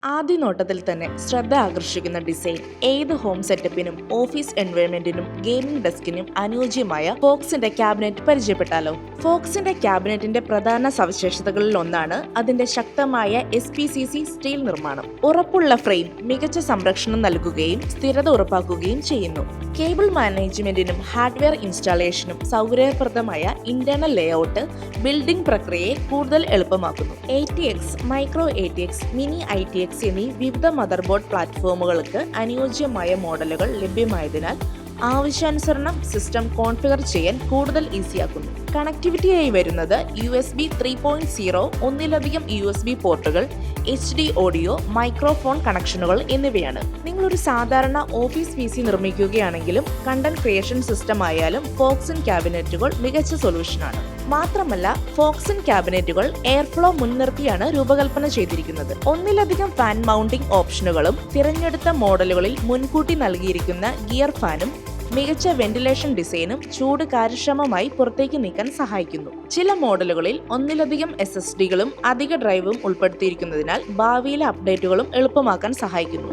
ആദ്യ നോട്ടത്തിൽ തന്നെ ശ്രദ്ധ ആകർഷിക്കുന്ന ഡിസൈൻ ഏത് ഹോം സെറ്റപ്പിനും ഓഫീസ് എൻവയോൺമെന്റിനും ഗെയിമിംഗ് ഡെസ്കിനും അനുയോജ്യമായ ഫോക്സിന്റെ ക്യാബിനറ്റ് പരിചയപ്പെട്ടാലോ. ഫോക്സിന്റെ ക്യാബിനറ്റിന്റെ പ്രധാന സവിശേഷതകളിൽ ഒന്നാണ് അതിന്റെ ശക്തമായ SPCC സ്റ്റീൽ നിർമ്മാണം. ഉറപ്പുള്ള ഫ്രെയിം മികച്ച സംരക്ഷണം നൽകുകയും സ്ഥിരത ഉറപ്പാക്കുകയും ചെയ്യുന്നു. കേബിൾ മാനേജ്മെന്റിനും ഹാർഡ്വെയർ ഇൻസ്റ്റാളേഷനും സൗകര്യപ്രദമായ ഇന്റേണൽ ലേഔട്ട് ബിൽഡിംഗ് പ്രക്രിയയെ കൂടുതൽ എളുപ്പമാക്കുന്നു. ATX, micro ATX, mini ITX എന്നീ വിവിധ മദർബോർഡ് പ്ലാറ്റ്ഫോമുകൾക്ക് അനുയോജ്യമായ മോഡലുകൾ ലഭ്യമായതിനാൽ ആവശ്യാനുസരണം സിസ്റ്റം കോൺഫിഗർ ചെയ്യാൻ കൂടുതൽ ഈസിയാക്കുന്നു. കണക്ടിവിറ്റിയായി വരുന്നത് USB 3.0, ഒന്നിലധികം USB പോർട്ടുകൾ, HD ഓഡിയോ, മൈക്രോഫോൺ കണക്ഷനുകൾ എന്നിവയാണ്. നിങ്ങളൊരു സാധാരണ ഓഫീസ് PC നിർമ്മിക്കുകയാണെങ്കിലും കണ്ടന്റ് ക്രിയേഷൻ സിസ്റ്റം ആയാലും ഫോക്സിൻ ക്യാബിനറ്റുകൾ മികച്ച സൊല്യൂഷനാണ്. മാത്രമല്ല, ഫോക്സിൻ ക്യാബിനറ്റുകൾ എയർഫ്ലോ മുൻനിർത്തിയാണ് രൂപകൽപ്പന ചെയ്തിരിക്കുന്നത്. ഒന്നിലധികം ഫാൻ മൗണ്ടിംഗ് ഓപ്ഷനുകളും തിരഞ്ഞെടുത്ത മോഡലുകളിൽ മുൻകൂട്ടി നൽകിയിരിക്കുന്ന ഗിയർ ഫാനും മികച്ച വെന്റിലേഷൻ ഡിസൈനും ചൂട് കാര്യക്ഷമമായി പുറത്തേക്ക് നീക്കാൻ സഹായിക്കുന്നു. ചില മോഡലുകളിൽ ഒന്നിലധികം SSDകളും അധിക ഡ്രൈവും ഉൾപ്പെടുത്തിയിരിക്കുന്നതിനാൽ ഭാവിയിലെ അപ്ഡേറ്റുകളും എളുപ്പമാക്കാൻ സഹായിക്കുന്നു.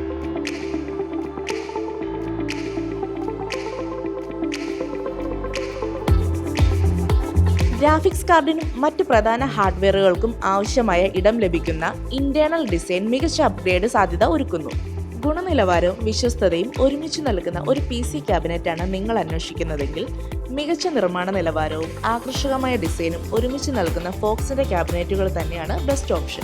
ഗ്രാഫിക്സ് കാർഡിനും മറ്റ് പ്രധാന ഹാർഡ്വെയറുകൾക്കും ആവശ്യമായ ഇടം ലഭിക്കുന്ന ഇന്റേണൽ ഡിസൈൻ മികച്ച അപ്ഗ്രേഡ് സാധ്യത ഒരുക്കുന്നു. ഗുണനിലവാരവും വിശ്വസ്തതയും ഒരുമിച്ച് നൽകുന്ന ഒരു PC ക്യാബിനറ്റാണ് നിങ്ങൾ അന്വേഷിക്കുന്നതെങ്കിൽ മികച്ച നിർമ്മാണ നിലവാരവും ആകർഷകമായ ഡിസൈനും ഒരുമിച്ച് നൽകുന്ന ഫോക്സിന്റെ ക്യാബിനറ്റുകൾ തന്നെയാണ് ബെസ്റ്റ് ഓപ്ഷൻ.